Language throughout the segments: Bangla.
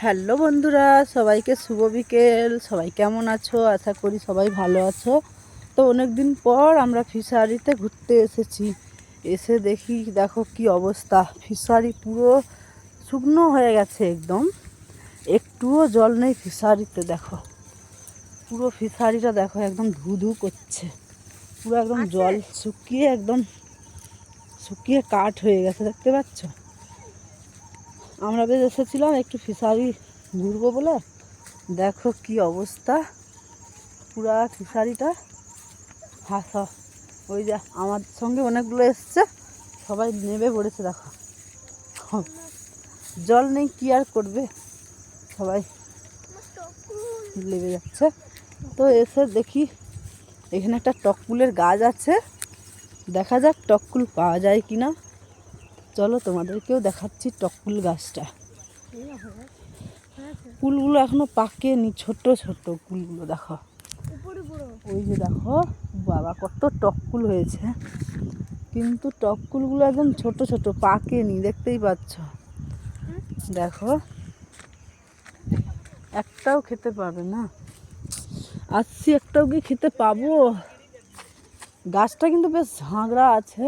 হ্যালো বন্ধুরা, সবাইকে শুভ বিকেল। সবাই কেমন আছো? আশা করি সবাই ভালো আছো। তো অনেক দিন পর আমরা ফিশারিতে ঘুরতে এসেছি। এসে দেখি, দেখো কি অবস্থা। ফিশারি পুরো শুকনো হয়ে গেছে, একদম একটুও জল নেই ফিশারিতে। দেখো পুরো ফিশারিটা দেখো, একদম ধু ধু করছে। পুরো একদম জল শুকিয়ে কাঠ হয়ে গেছে, দেখতে পাচ্ছ। আমরা বেশ এসেছিলাম একটু ফিশারি ঘুরবো বলে, দেখো কি অবস্থা পুরা ফিশারিটা। হাসা, ওই যে আমার সঙ্গে অনেকগুলো এসছে, সবাই নেমে পড়েছে। দেখো জল নেই, কি আর করবে, সবাই লেগে যাচ্ছে। তো এসে দেখি এখানে একটা টককুলের গাছ আছে, দেখা যাক টককুল পাওয়া যায় কিনা। চলো তোমাদেরকেও দেখাচ্ছি টককুল গাছটা। কুলগুলো এখনো পাকেনি, ছোট ছোট কুলগুলো দেখো। ওই যে দেখো, বাবা কত টককুল হয়েছে, কিন্তু টককুলগুলো একদম ছোট ছোট, পাকেনি, দেখতেই পাচ্ছ। দেখো একটাও খেতে পাবে না, আসছি একটাও কি খেতে পাবো। গাছটা কিন্তু বেশ ঝাঁকড়া আছে,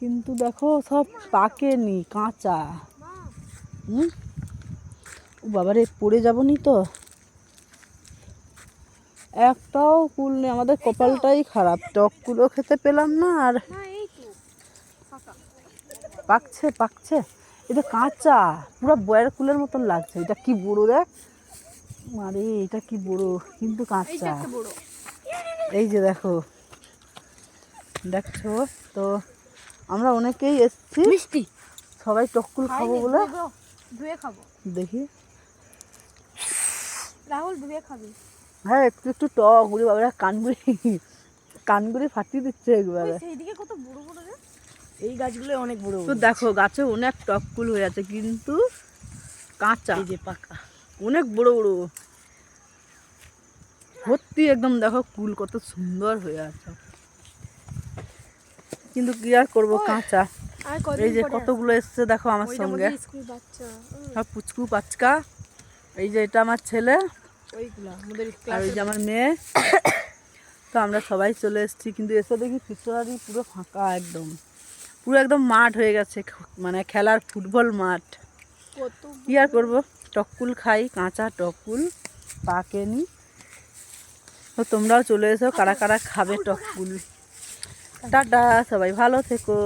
কিন্তু দেখো সব পাকেনি, কাঁচা। বাবারে পড়ে যাবো নি তো। একটাও কুল নেই, আমাদের কপালটাই খারাপ, টককুলও খেতে পেলাম না। আর পাকছে পাকছে, এটা কাঁচা, পুরো বয়ের কুলের মতন লাগছে। এটা কি বড় দেখ, আরে এটা কি বড়, কিন্তু কাঁচা। এই যে দেখো, দেখছো তো। আমরা অনেকেই এসছি, মিষ্টি সবাই টককুল খাবো বলে। দেখি রাহুল, ধুয়ে খাবি? হ্যাঁ, একটু একটু টক, বুড়ি বাবা কানগুড়ি ফাটিয়ে দিচ্ছে একবারে। সেইদিকে কত বড় বড় রে, এই গাছগুলো অনেক বড়। তো দেখো গাছে অনেক টককুল হয়ে আছে, কিন্তু কাঁচা, এই যে পাকা, অনেক বড় বড় ভর্তি একদম। দেখো কুল কত সুন্দর হয়ে আছে, কিন্তু কি আর করবো, কাঁচা। এই যে কতগুলো এসছে দেখো আমার সঙ্গে, সব পুচকু পাচকা। এই যে এটা আমার ছেলে, আর ওই যে আমার মেয়ে। তো আমরা সবাই চলে এসেছি, কিন্তু এসে দেখি ফিশারি পুরো ফাঁকা, একদম পুরো একদম মাঠ হয়ে গেছে, মানে খেলার ফুটবল মাঠ। কি আর করবো, টককুল খাই, কাঁচা টককুল, পাকেনি। তো তোমরাও চলে এসো, কারা কারা খাবে টককুল। টাটা, সবাই ভালো থেকো।